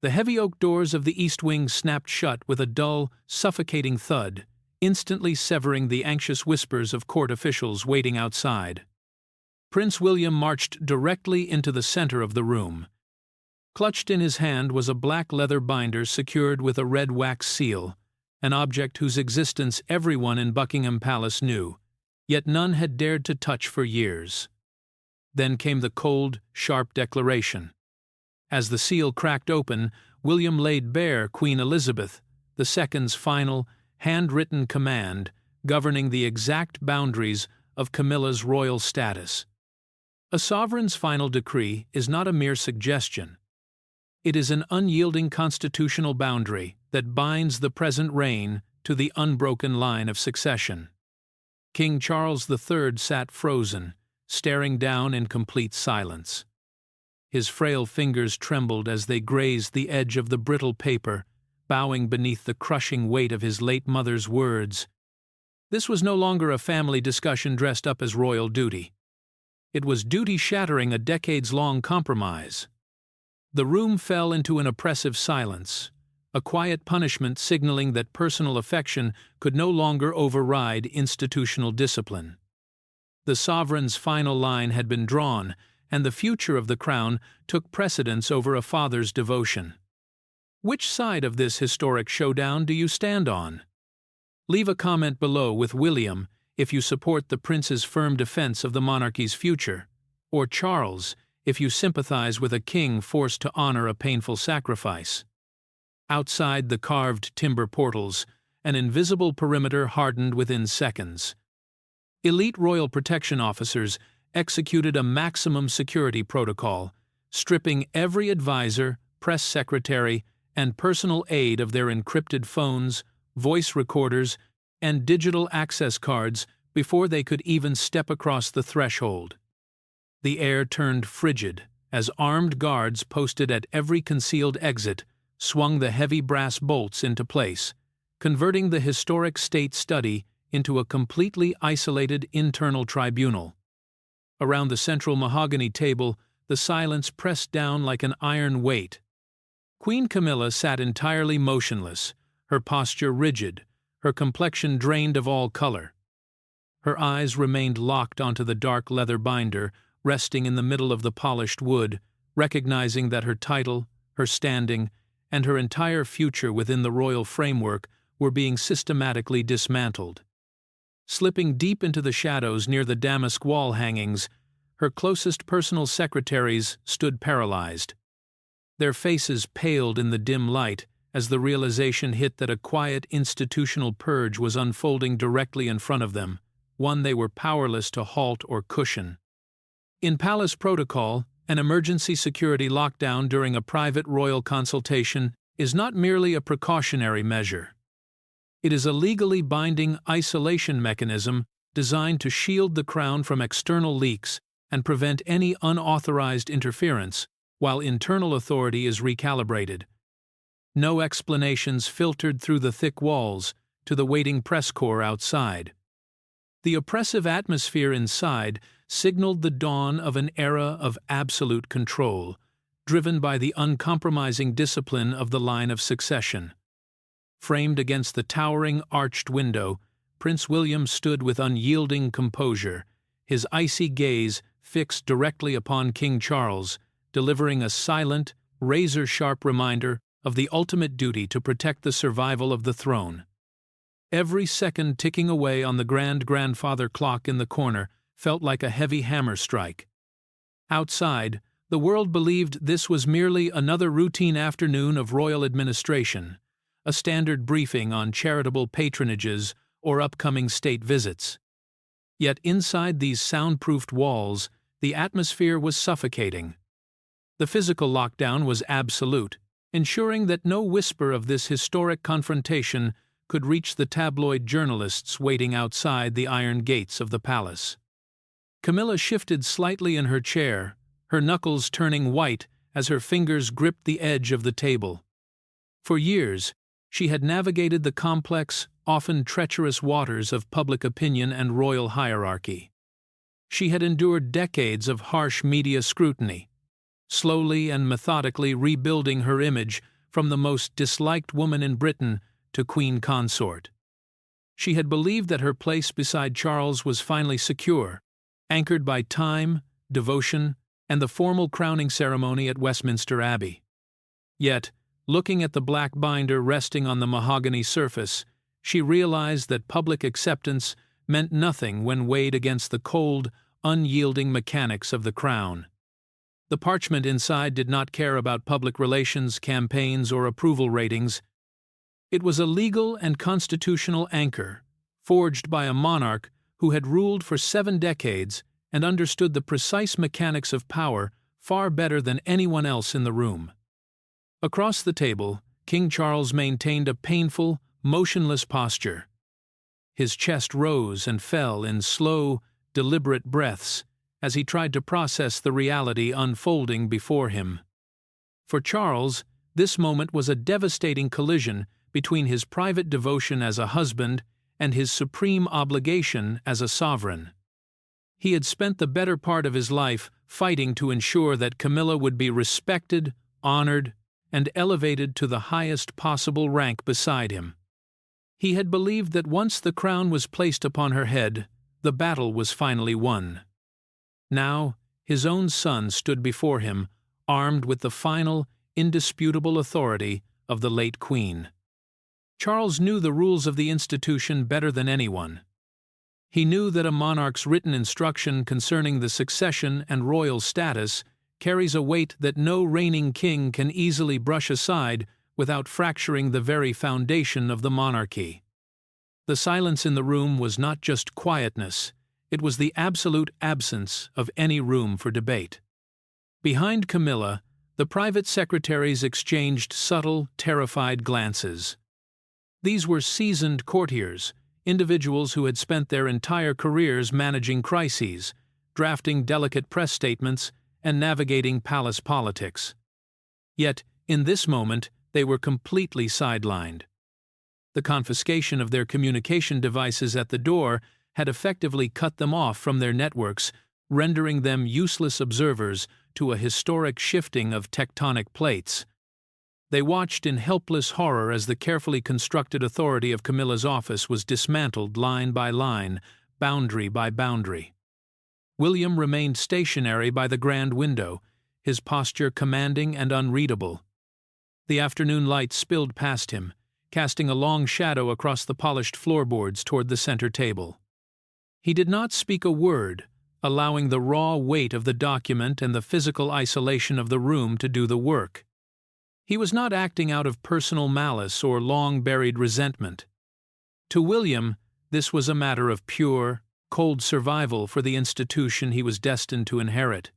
The heavy oak doors of the east wing snapped shut with a dull, suffocating thud, instantly severing the anxious whispers of court officials waiting outside. Prince William marched directly into the center of the room. Clutched in his hand was a black leather binder secured with a red wax seal, an object whose existence everyone in Buckingham Palace knew, yet none had dared to touch for years. Then came the cold, sharp declaration. As the seal cracked open, William laid bare Queen Elizabeth II's final, handwritten command governing the exact boundaries of Camilla's royal status. A sovereign's final decree is not a mere suggestion. It is an unyielding constitutional boundary that binds the present reign to the unbroken line of succession. King Charles III sat frozen, staring down in complete silence. His frail fingers trembled as they grazed the edge of the brittle paper, bowing beneath the crushing weight of his late mother's words. This was no longer a family discussion dressed up as royal duty. It was duty shattering a decades-long compromise. The room fell into an oppressive silence, a quiet punishment signaling that personal affection could no longer override institutional discipline. The sovereign's final line had been drawn, and the future of the crown took precedence over a father's devotion. Which side of this historic showdown do you stand on? Leave a comment below with William if you support the prince's firm defense of the monarchy's future, or Charles if you sympathize with a king forced to honor a painful sacrifice. Outside the carved timber portals, an invisible perimeter hardened within seconds. Elite royal protection officers executed a maximum security protocol, stripping every advisor, press secretary, and personal aide of their encrypted phones, voice recorders, and digital access cards before they could even step across the threshold. The air turned frigid as armed guards posted at every concealed exit swung the heavy brass bolts into place, converting the historic state study into a completely isolated internal tribunal. Around the central mahogany table, the silence pressed down like an iron weight. Queen Camilla sat entirely motionless, her posture rigid, her complexion drained of all color. Her eyes remained locked onto the dark leather binder, resting in the middle of the polished wood, recognizing that her title, her standing, and her entire future within the royal framework were being systematically dismantled. Slipping deep into the shadows near the damask wall hangings, her closest personal secretaries stood paralyzed. Their faces paled in the dim light as the realization hit that a quiet institutional purge was unfolding directly in front of them, one they were powerless to halt or cushion. In palace protocol, an emergency security lockdown during a private royal consultation is not merely a precautionary measure. It is a legally binding isolation mechanism designed to shield the crown from external leaks and prevent any unauthorized interference while internal authority is recalibrated. No explanations filtered through the thick walls to the waiting press corps outside. The oppressive atmosphere inside signaled the dawn of an era of absolute control, driven by the uncompromising discipline of the line of succession. Framed against the towering, arched window, Prince William stood with unyielding composure, his icy gaze fixed directly upon King Charles, delivering a silent, razor-sharp reminder of the ultimate duty to protect the survival of the throne. Every second ticking away on the grand-grandfather clock in the corner felt like a heavy hammer strike. Outside, the world believed this was merely another routine afternoon of royal administration, a standard briefing on charitable patronages or upcoming state visits. Yet inside these soundproofed walls, the atmosphere was suffocating. The physical lockdown was absolute, ensuring that no whisper of this historic confrontation could reach the tabloid journalists waiting outside the iron gates of the palace. Camilla shifted slightly in her chair, her knuckles turning white as her fingers gripped the edge of the table. For years, she had navigated the complex, often treacherous waters of public opinion and royal hierarchy. She had endured decades of harsh media scrutiny, slowly and methodically rebuilding her image from the most disliked woman in Britain to Queen Consort. She had believed that her place beside Charles was finally secure, anchored by time, devotion, and the formal crowning ceremony at Westminster Abbey. Yet, looking at the black binder resting on the mahogany surface, she realized that public acceptance meant nothing when weighed against the cold, unyielding mechanics of the crown. The parchment inside did not care about public relations, campaigns, or approval ratings. It was a legal and constitutional anchor, forged by a monarch who had ruled for 7 decades and understood the precise mechanics of power far better than anyone else in the room. Across the table, King Charles maintained a painful, motionless posture. His chest rose and fell in slow, deliberate breaths as he tried to process the reality unfolding before him. For Charles, this moment was a devastating collision between his private devotion as a husband and his supreme obligation as a sovereign. He had spent the better part of his life fighting to ensure that Camilla would be respected, honored, and elevated to the highest possible rank beside him. He had believed that once the crown was placed upon her head, the battle was finally won. Now, his own son stood before him, armed with the final, indisputable authority of the late Queen. Charles knew the rules of the institution better than anyone. He knew that a monarch's written instruction concerning the succession and royal status carries a weight that no reigning king can easily brush aside without fracturing the very foundation of the monarchy. The silence in the room was not just quietness, it was the absolute absence of any room for debate. Behind Camilla, the private secretaries exchanged subtle, terrified glances. These were seasoned courtiers, individuals who had spent their entire careers managing crises, drafting delicate press statements, and navigating palace politics. Yet, in this moment, they were completely sidelined. The confiscation of their communication devices at the door had effectively cut them off from their networks, rendering them useless observers to a historic shifting of tectonic plates. They watched in helpless horror as the carefully constructed authority of Camilla's office was dismantled line by line, boundary by boundary. William remained stationary by the grand window, his posture commanding and unreadable. The afternoon light spilled past him, casting a long shadow across the polished floorboards toward the center table. He did not speak a word, allowing the raw weight of the document and the physical isolation of the room to do the work. He was not acting out of personal malice or long-buried resentment. To William, this was a matter of pure, cold survival for the institution he was destined to inherit.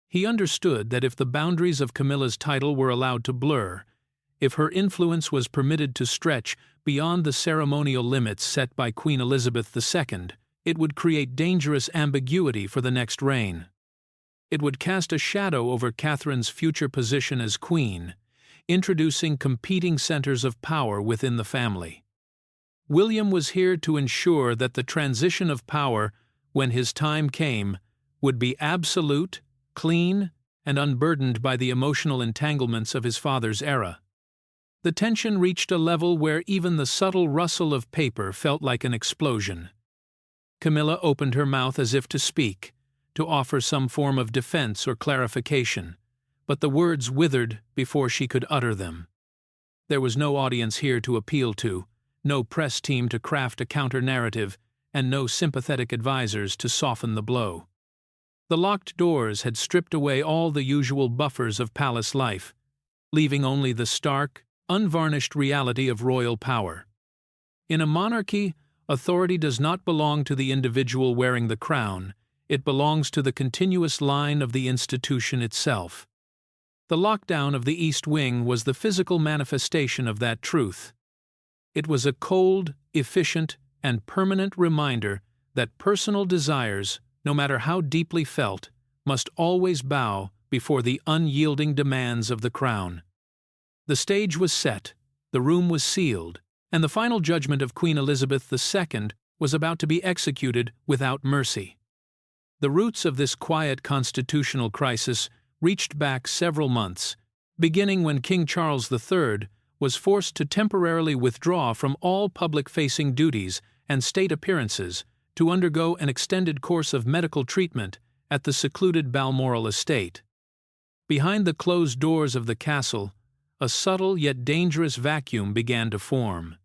He understood that if the boundaries of Camilla's title were allowed to blur, if her influence was permitted to stretch beyond the ceremonial limits set by Queen Elizabeth II, it would create dangerous ambiguity for the next reign. It would cast a shadow over Catherine's future position as queen, introducing competing centers of power within the family. William was here to ensure that the transition of power, when his time came, would be absolute, clean, and unburdened by the emotional entanglements of his father's era. The tension reached a level where even the subtle rustle of paper felt like an explosion. Camilla opened her mouth as if to speak, to offer some form of defense or clarification, but the words withered before she could utter them. There was no audience here to appeal to, no press team to craft a counter-narrative, and no sympathetic advisors to soften the blow. The locked doors had stripped away all the usual buffers of palace life, leaving only the stark, unvarnished reality of royal power. In a monarchy, authority does not belong to the individual wearing the crown, it belongs to the continuous line of the institution itself. The lockdown of the East Wing was the physical manifestation of that truth. It was a cold, efficient, and permanent reminder that personal desires, no matter how deeply felt, must always bow before the unyielding demands of the crown. The stage was set, the room was sealed, and the final judgment of Queen Elizabeth II was about to be executed without mercy. The roots of this quiet constitutional crisis reached back several months, beginning when King Charles III was forced to temporarily withdraw from all public-facing duties and state appearances to undergo an extended course of medical treatment at the secluded Balmoral estate. Behind the closed doors of the castle, a subtle yet dangerous vacuum began to form.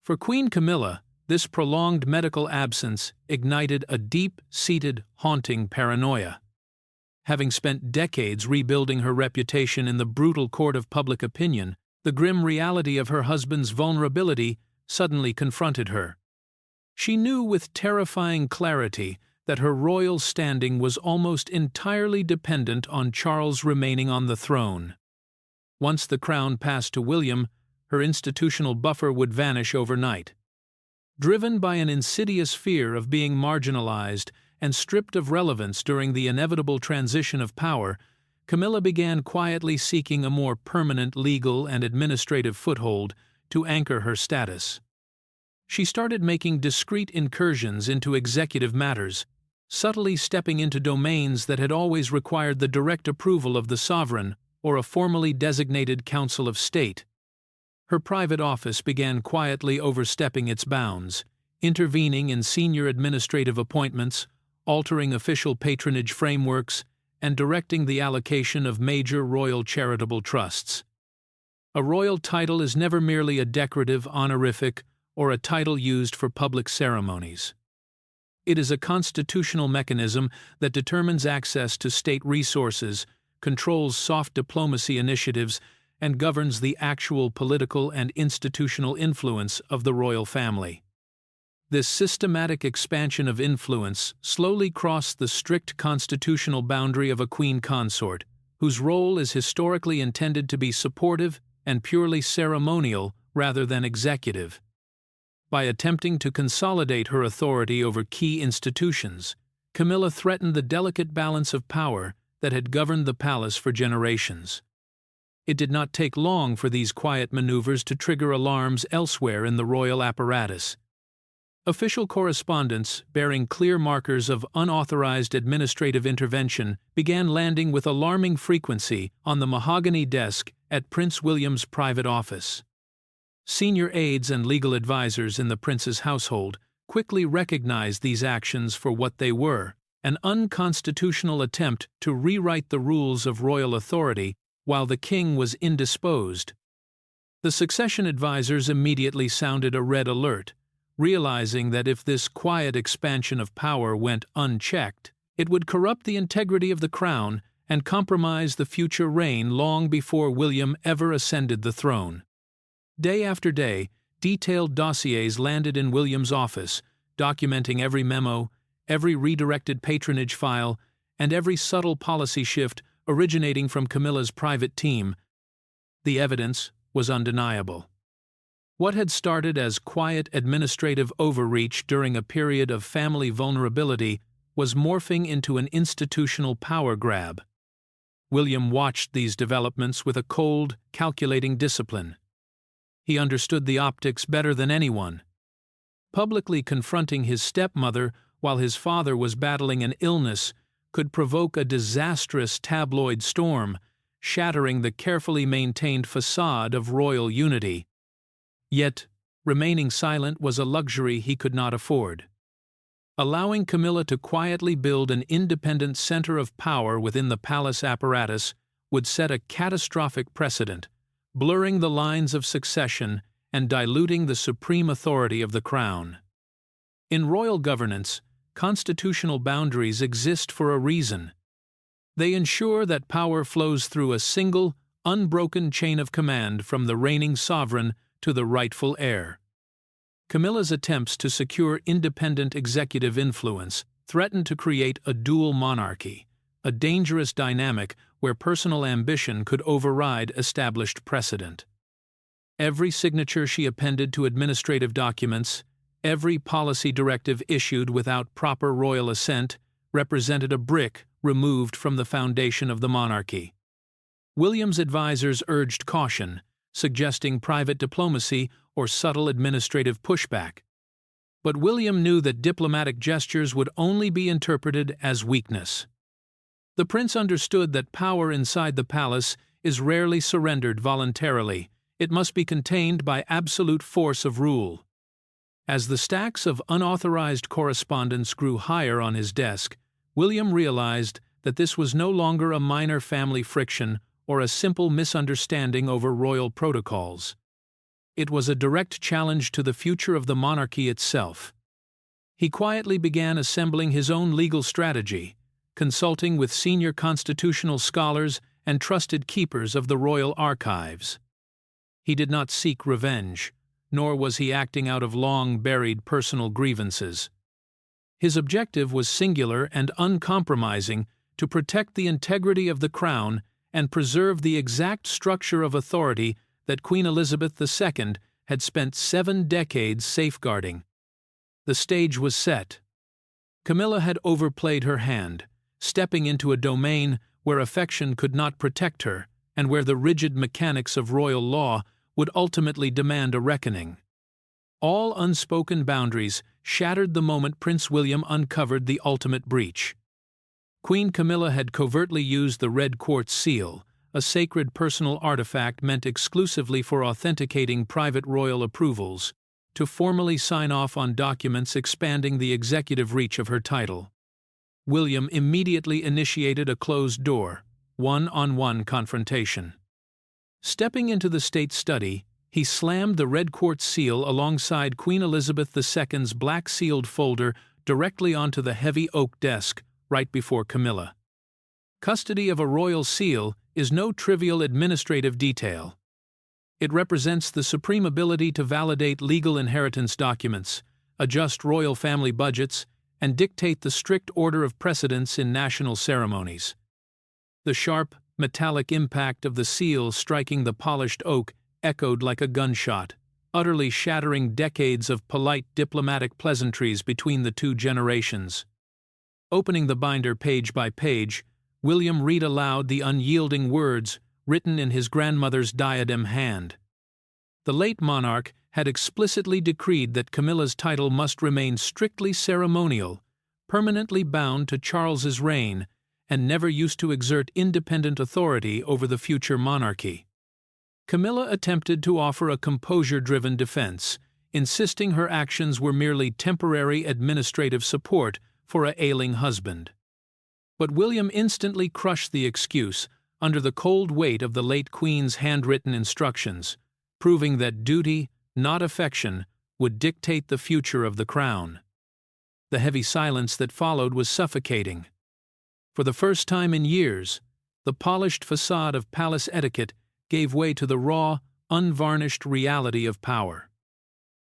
For Queen Camilla, this prolonged medical absence ignited a deep-seated, haunting paranoia. Having spent decades rebuilding her reputation in the brutal court of public opinion, the grim reality of her husband's vulnerability suddenly confronted her. She knew with terrifying clarity that her royal standing was almost entirely dependent on Charles remaining on the throne. Once the crown passed to William, her institutional buffer would vanish overnight. Driven by an insidious fear of being marginalized and stripped of relevance during the inevitable transition of power, Camilla began quietly seeking a more permanent legal and administrative foothold to anchor her status. She started making discreet incursions into executive matters, subtly stepping into domains that had always required the direct approval of the sovereign or a formally designated Council of State. Her private office began quietly overstepping its bounds, intervening in senior administrative appointments, altering official patronage frameworks, and directing the allocation of major royal charitable trusts. A royal title is never merely a decorative honorific or a title used for public ceremonies. It is a constitutional mechanism that determines access to state resources, controls soft diplomacy initiatives, and governs the actual political and institutional influence of the royal family. This systematic expansion of influence slowly crossed the strict constitutional boundary of a queen consort, whose role is historically intended to be supportive and purely ceremonial rather than executive. By attempting to consolidate her authority over key institutions, Camilla threatened the delicate balance of power that had governed the palace for generations. It did not take long for these quiet maneuvers to trigger alarms elsewhere in the royal apparatus. Official correspondence bearing clear markers of unauthorized administrative intervention began landing with alarming frequency on the mahogany desk at Prince William's private office. Senior aides and legal advisors in the prince's household quickly recognized these actions for what they were: an unconstitutional attempt to rewrite the rules of royal authority while the king was indisposed. The succession advisors immediately sounded a red alert, realizing that if this quiet expansion of power went unchecked, it would corrupt the integrity of the crown and compromise the future reign long before William ever ascended the throne. Day after day, detailed dossiers landed in William's office, documenting every memo, every redirected patronage file, and every subtle policy shift originating from Camilla's private team. The evidence was undeniable. What had started as quiet administrative overreach during a period of family vulnerability was morphing into an institutional power grab. William watched these developments with a cold, calculating discipline. He understood the optics better than anyone. Publicly confronting his stepmother while his father was battling an illness could provoke a disastrous tabloid storm, shattering the carefully maintained facade of royal unity. Yet, remaining silent was a luxury he could not afford. Allowing Camilla to quietly build an independent center of power within the palace apparatus would set a catastrophic precedent, blurring the lines of succession and diluting the supreme authority of the crown. In royal governance, constitutional boundaries exist for a reason. They ensure that power flows through a single, unbroken chain of command from the reigning sovereign to the rightful heir. Camilla's attempts to secure independent executive influence threatened to create a dual monarchy, a dangerous dynamic where personal ambition could override established precedent. Every signature she appended to administrative documents, every policy directive issued without proper royal assent, represented a brick removed from the foundation of the monarchy. William's advisors urged caution, suggesting private diplomacy or subtle administrative pushback. But William knew that diplomatic gestures would only be interpreted as weakness. The prince understood that power inside the palace is rarely surrendered voluntarily. It must be contained by absolute force of rule. As the stacks of unauthorized correspondence grew higher on his desk, William realized that this was no longer a minor family friction or a simple misunderstanding over royal protocols. It was a direct challenge to the future of the monarchy itself. He quietly began assembling his own legal strategy, consulting with senior constitutional scholars and trusted keepers of the royal archives. He did not seek revenge, nor was he acting out of long-buried personal grievances. His objective was singular and uncompromising: to protect the integrity of the crown and preserve the exact structure of authority that Queen Elizabeth II had spent 7 decades safeguarding. The stage was set. Camilla had overplayed her hand, stepping into a domain where affection could not protect her and where the rigid mechanics of royal law would ultimately demand a reckoning. All unspoken boundaries shattered the moment Prince William uncovered the ultimate breach. Queen Camilla had covertly used the red quartz seal, a sacred personal artifact meant exclusively for authenticating private royal approvals, to formally sign off on documents expanding the executive reach of her title. William immediately initiated a closed-door, one-on-one confrontation. Stepping into the state study, he slammed the red quartz seal alongside Queen Elizabeth II's black-sealed folder directly onto the heavy oak desk right before Camilla. Custody of a royal seal is no trivial administrative detail. It represents the supreme ability to validate legal inheritance documents, adjust royal family budgets, and dictate the strict order of precedence in national ceremonies. The sharp, metallic impact of the seal striking the polished oak echoed like a gunshot, utterly shattering decades of polite diplomatic pleasantries between the 2 generations. Opening the binder page by page, William read aloud the unyielding words written in his grandmother's diadem hand. The late monarch had explicitly decreed that Camilla's title must remain strictly ceremonial, permanently bound to Charles's reign, and never used to exert independent authority over the future monarchy. Camilla attempted to offer a composure-driven defense, insisting her actions were merely temporary administrative support for an ailing husband. But William instantly crushed the excuse under the cold weight of the late Queen's handwritten instructions, proving that duty, not affection, would dictate the future of the crown. The heavy silence that followed was suffocating. For the first time in years, the polished facade of palace etiquette gave way to the raw, unvarnished reality of power.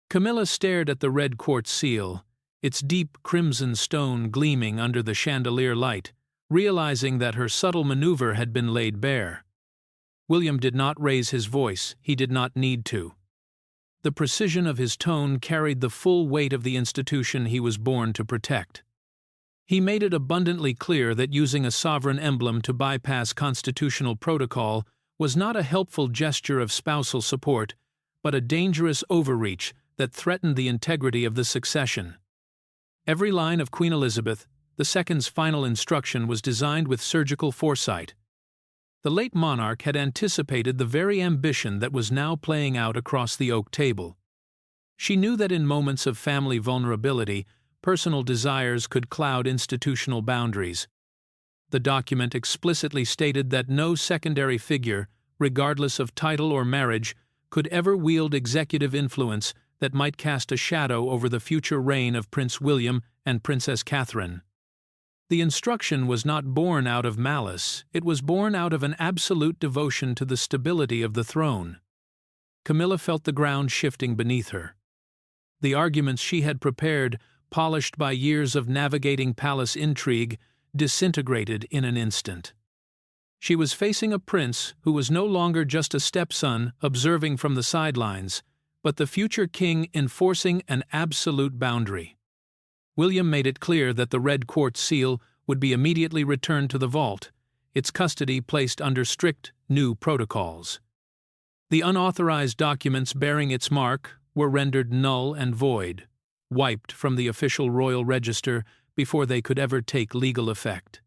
Camilla stared at the red quartz seal, its deep crimson stone gleaming under the chandelier light, realizing that her subtle maneuver had been laid bare. William did not raise his voice; he did not need to. The precision of his tone carried the full weight of the institution he was born to protect. He made it abundantly clear that using a sovereign emblem to bypass constitutional protocol was not a helpful gesture of spousal support, but a dangerous overreach that threatened the integrity of the succession. Every line of Queen Elizabeth II's final instruction was designed with surgical foresight. The late monarch had anticipated the very ambition that was now playing out across the oak table. She knew that in moments of family vulnerability, personal desires could cloud institutional boundaries. The document explicitly stated that no secondary figure, regardless of title or marriage, could ever wield executive influence that might cast a shadow over the future reign of Prince William and Princess Catherine. The instruction was not born out of malice; it was born out of an absolute devotion to the stability of the throne. Camilla felt the ground shifting beneath her. The arguments she had prepared, polished by years of navigating palace intrigue, disintegrated in an instant. She was facing a prince who was no longer just a stepson observing from the sidelines, but the future king enforcing an absolute boundary. William made it clear that the red quartz seal would be immediately returned to the vault, its custody placed under strict new protocols. The unauthorized documents bearing its mark were rendered null and void, wiped from the official royal register before they could ever take legal effect.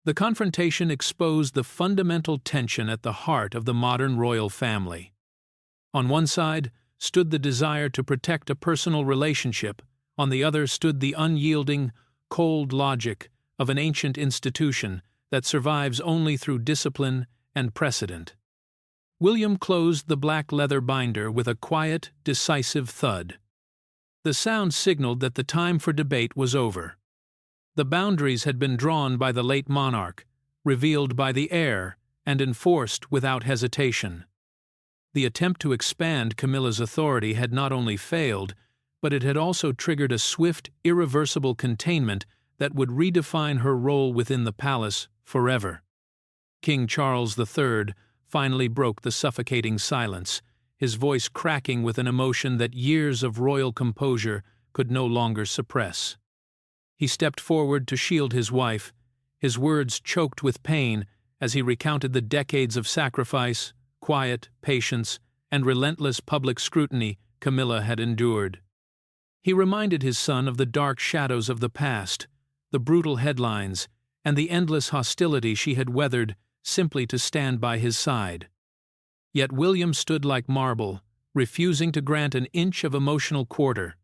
The confrontation exposed the fundamental tension at the heart of the modern royal family. On one side stood the desire to protect a personal relationship, on the other stood the unyielding, cold logic of an ancient institution that survives only through discipline and precedent. William closed the black leather binder with a quiet, decisive thud. The sound signaled that the time for debate was over. The boundaries had been drawn by the late monarch, revealed by the heir, and enforced without hesitation. The attempt to expand Camilla's authority had not only failed, but it had also triggered a swift, irreversible containment that would redefine her role within the palace forever. King Charles III finally broke the suffocating silence, his voice cracking with an emotion that years of royal composure could no longer suppress. He stepped forward to shield his wife, his words choked with pain as he recounted the decades of sacrifice, quiet, patience, and relentless public scrutiny Camilla had endured. He reminded his son of the dark shadows of the past, the brutal headlines, and the endless hostility she had weathered simply to stand by his side. Yet William stood like marble, refusing to grant an inch of emotional quarter.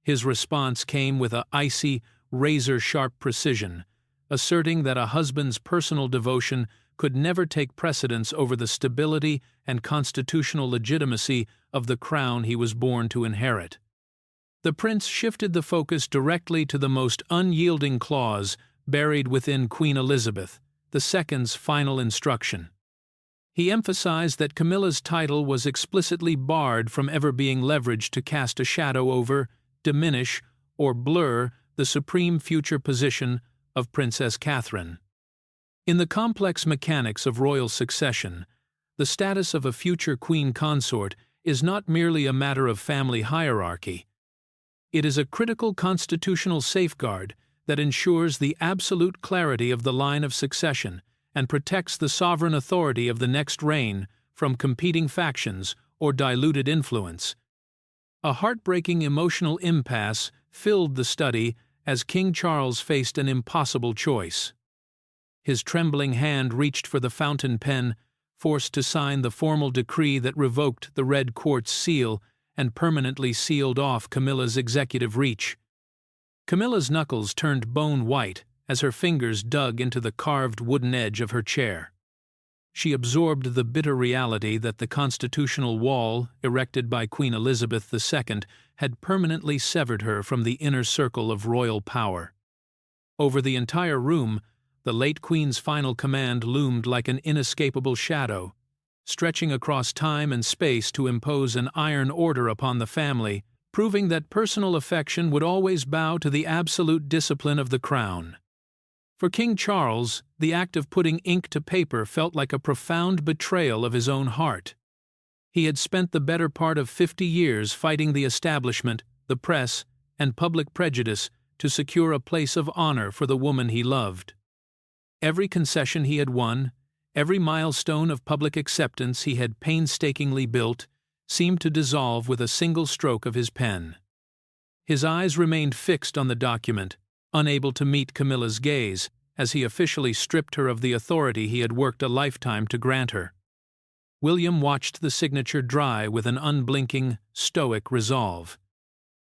His response came with an icy, razor-sharp precision, asserting that a husband's personal devotion could never take precedence over the stability and constitutional legitimacy of the crown he was born to inherit. The prince shifted the focus directly to the most unyielding clause buried within Queen Elizabeth II's final instruction. He emphasized that Camilla's title was explicitly barred from ever being leveraged to cast a shadow over, diminish, or blur the supreme future position of Princess Catherine. In the complex mechanics of royal succession, the status of a future queen consort is not merely a matter of family hierarchy. It is a critical constitutional safeguard that ensures the absolute clarity of the line of succession and protects the sovereign authority of the next reign from competing factions or diluted influence. A heartbreaking emotional impasse filled the study as King Charles faced an impossible choice. His trembling hand reached for the fountain pen, forced to sign the formal decree that revoked the red quartz seal and permanently sealed off Camilla's executive reach. Camilla's knuckles turned bone white as her fingers dug into the carved wooden edge of her chair. She absorbed the bitter reality that the constitutional wall, erected by Queen Elizabeth II, had permanently severed her from the inner circle of royal power. Over the entire room, the late Queen's final command loomed like an inescapable shadow, stretching across time and space to impose an iron order upon the family, proving that personal affection would always bow to the absolute discipline of the crown. For King Charles, the act of putting ink to paper felt like a profound betrayal of his own heart. He had spent the better part of 50 years fighting the establishment, the press, and public prejudice to secure a place of honor for the woman he loved. Every concession he had won, every milestone of public acceptance he had painstakingly built, seemed to dissolve with a single stroke of his pen. His eyes remained fixed on the document, unable to meet Camilla's gaze, as he officially stripped her of the authority he had worked a lifetime to grant her. William watched the signature dry with an unblinking, stoic resolve.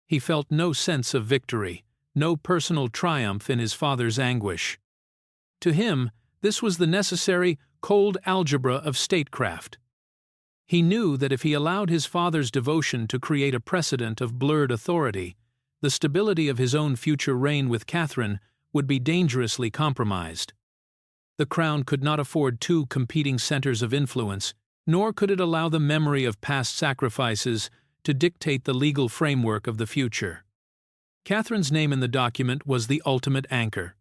He felt no sense of victory, no personal triumph in his father's anguish. To him, this was the necessary, cold algebra of statecraft. He knew that if he allowed his father's devotion to create a precedent of blurred authority, the stability of his own future reign with Catherine would be dangerously compromised. The crown could not afford two competing centers of influence, nor could it allow the memory of past sacrifices to dictate the legal framework of the future. Catherine's name in the document was the ultimate anchor.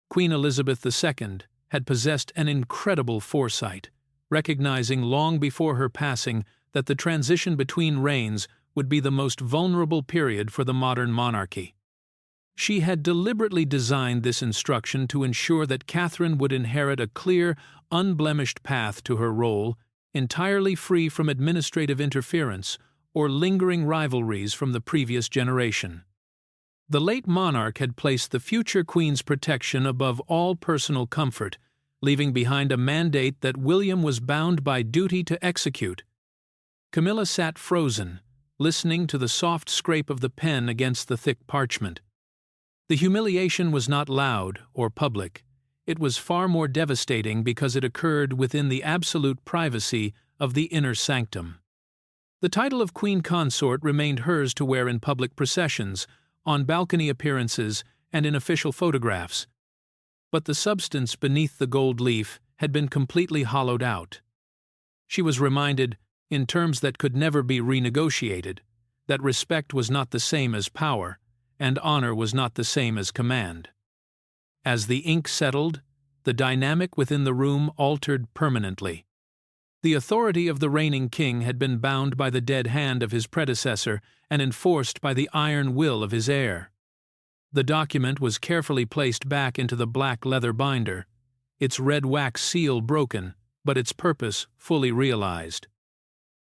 Queen Elizabeth II had possessed an incredible foresight, recognizing long before her passing that the transition between reigns would be the most vulnerable period for the modern monarchy. She had deliberately designed this instruction to ensure that Catherine would inherit a clear, unblemished path to her role, entirely free from administrative interference or lingering rivalries from the previous generation. The late monarch had placed the future queen's protection above all personal comfort, leaving behind a mandate that William was bound by duty to execute. Camilla sat frozen, listening to the soft scrape of the pen against the thick parchment. The humiliation was not loud or public. It was far more devastating because it occurred within the absolute privacy of the inner sanctum. The title of Queen Consort remained hers to wear in public processions, on balcony appearances, and in official photographs. But the substance beneath the gold leaf had been completely hollowed out. She was reminded, in terms that could never be renegotiated, that respect was not the same as power, and honor was not the same as command. As the ink settled, the dynamic within the room altered permanently. The authority of the reigning king had been bound by the dead hand of his predecessor and enforced by the iron will of his heir. The document was carefully placed back into the black leather binder, its red wax seal broken, but its purpose fully realized.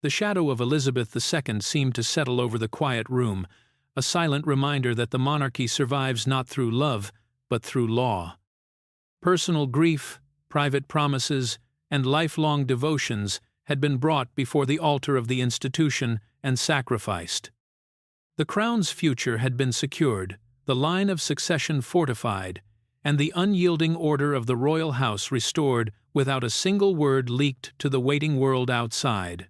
The shadow of Elizabeth II seemed to settle over the quiet room, a silent reminder that the monarchy survives not through love, but through law. Personal grief, private promises, and lifelong devotions had been brought before the altar of the institution and sacrificed. The crown's future had been secured, the line of succession fortified, and the unyielding order of the royal house restored without a single word leaked to the waiting world outside.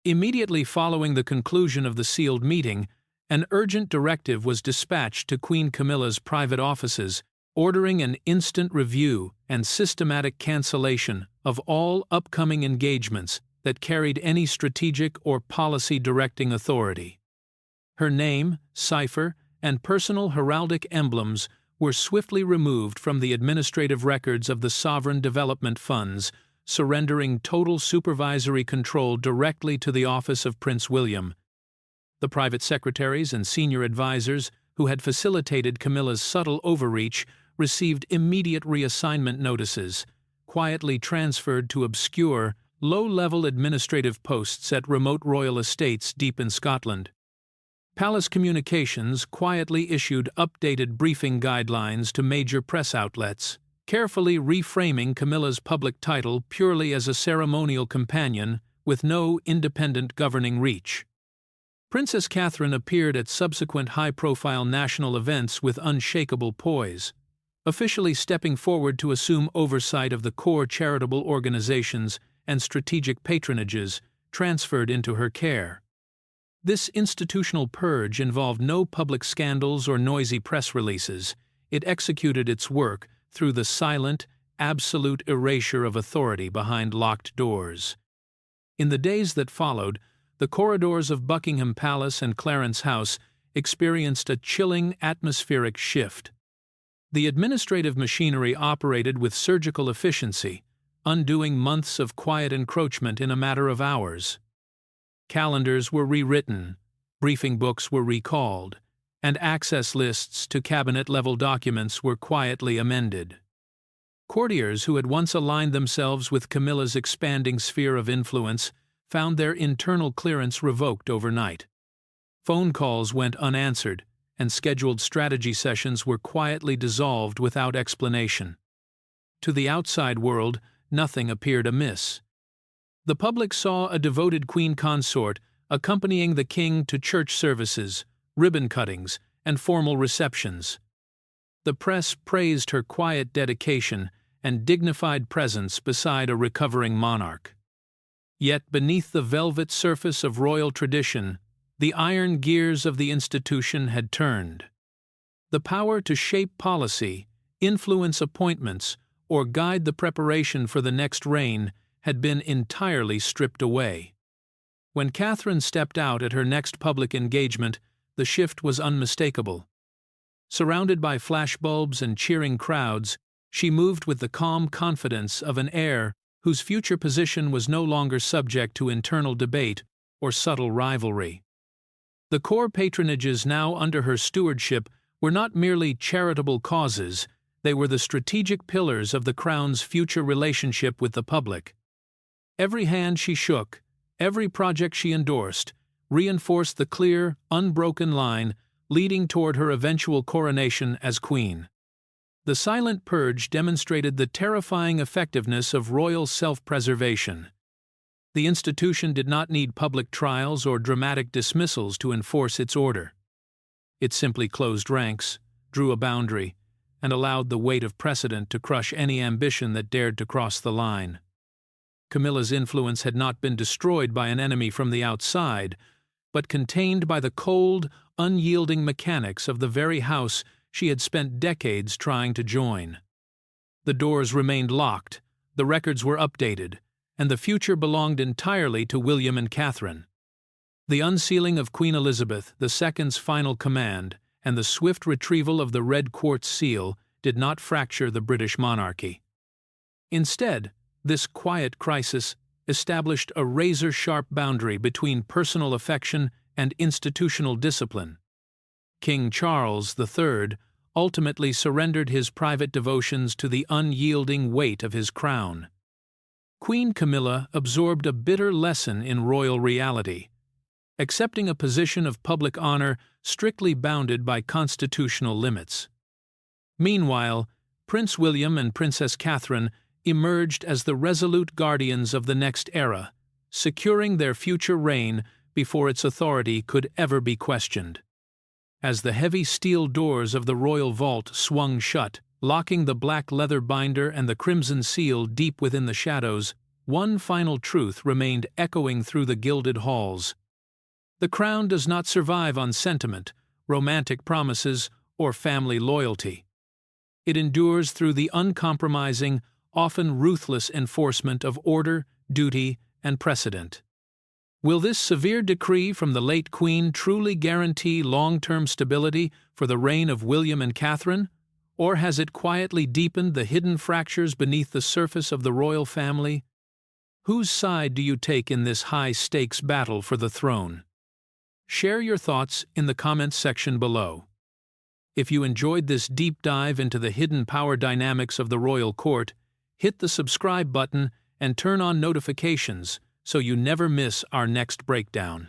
Immediately following the conclusion of the sealed meeting, an urgent directive was dispatched to Queen Camilla's private offices, ordering an instant review and systematic cancellation of all upcoming engagements that carried any strategic or policy-directing authority. Her name, cipher, and personal heraldic emblems were swiftly removed from the administrative records of the sovereign development funds, surrendering total supervisory control directly to the office of Prince William. The private secretaries and senior advisors who had facilitated Camilla's subtle overreach received immediate reassignment notices, quietly transferred to obscure, low-level administrative posts at remote royal estates deep in Scotland. Palace Communications quietly issued updated briefing guidelines to major press outlets, carefully reframing Camilla's public title purely as a ceremonial companion with no independent governing reach. Princess Catherine appeared at subsequent high-profile national events with unshakable poise, officially stepping forward to assume oversight of the core charitable organizations and strategic patronages transferred into her care. This institutional purge involved no public scandals or noisy press releases. It executed its work through the silent, absolute erasure of authority behind locked doors. In the days that followed, the corridors of Buckingham Palace and Clarence House experienced a chilling atmospheric shift. The administrative machinery operated with surgical efficiency, undoing months of quiet encroachment in a matter of hours. Calendars were rewritten, briefing books were recalled, and access lists to cabinet-level documents were quietly amended. Courtiers who had once aligned themselves with Camilla's expanding sphere of influence found their internal clearance revoked overnight. Phone calls went unanswered, and scheduled strategy sessions were quietly dissolved without explanation. To the outside world, nothing appeared amiss. The public saw a devoted queen consort accompanying the king to church services, ribbon cuttings, and formal receptions. The press praised her quiet dedication and dignified presence beside a recovering monarch. Yet beneath the velvet surface of royal tradition, the iron gears of the institution had turned. The power to shape policy, influence appointments, or guide the preparation for the next reign had been entirely stripped away. When Catherine stepped out at her next public engagement, the shift was unmistakable. Surrounded by flashbulbs and cheering crowds, she moved with the calm confidence of an heir whose future position was no longer subject to internal debate or subtle rivalry. The core patronages now under her stewardship were not merely charitable causes, they were the strategic pillars of the crown's future relationship with the public. Every hand she shook, every project she endorsed, reinforced the clear, unbroken line leading toward her eventual coronation as queen. The silent purge demonstrated the terrifying effectiveness of royal self-preservation. The institution did not need public trials or dramatic dismissals to enforce its order. It simply closed ranks, drew a boundary, and allowed the weight of precedent to crush any ambition that dared to cross the line. Camilla's influence had not been destroyed by an enemy from the outside, but contained by the cold, unyielding mechanics of the very house she had spent decades trying to join. The doors remained locked, the records were updated, and the future belonged entirely to William and Catherine. The unsealing of Queen Elizabeth II's final command and the swift retrieval of the red quartz seal did not fracture the British monarchy. Instead, this quiet crisis established a razor-sharp boundary between personal affection and institutional discipline. King Charles III ultimately surrendered his private devotions to the unyielding weight of his crown. Queen Camilla absorbed a bitter lesson in royal reality, accepting a position of public honor strictly bounded by constitutional limits. Meanwhile, Prince William and Princess Catherine emerged as the resolute guardians of the next era, securing their future reign before its authority could ever be questioned. As the heavy steel doors of the royal vault swung shut, locking the black leather binder and the crimson seal deep within the shadows, one final truth remained echoing through the gilded halls. The crown does not survive on sentiment, romantic promises, or family loyalty. It endures through the uncompromising, often ruthless enforcement of order, duty, and precedent. Will this severe decree from the late Queen truly guarantee long-term stability for the reign of William and Catherine, or has it quietly deepened the hidden fractures beneath the surface of the royal family? Whose side do you take in this high-stakes battle for the throne? Share your thoughts in the comments section below. If you enjoyed this deep dive into the hidden power dynamics of the royal court, hit the subscribe button and turn on notifications so you never miss our next breakdown.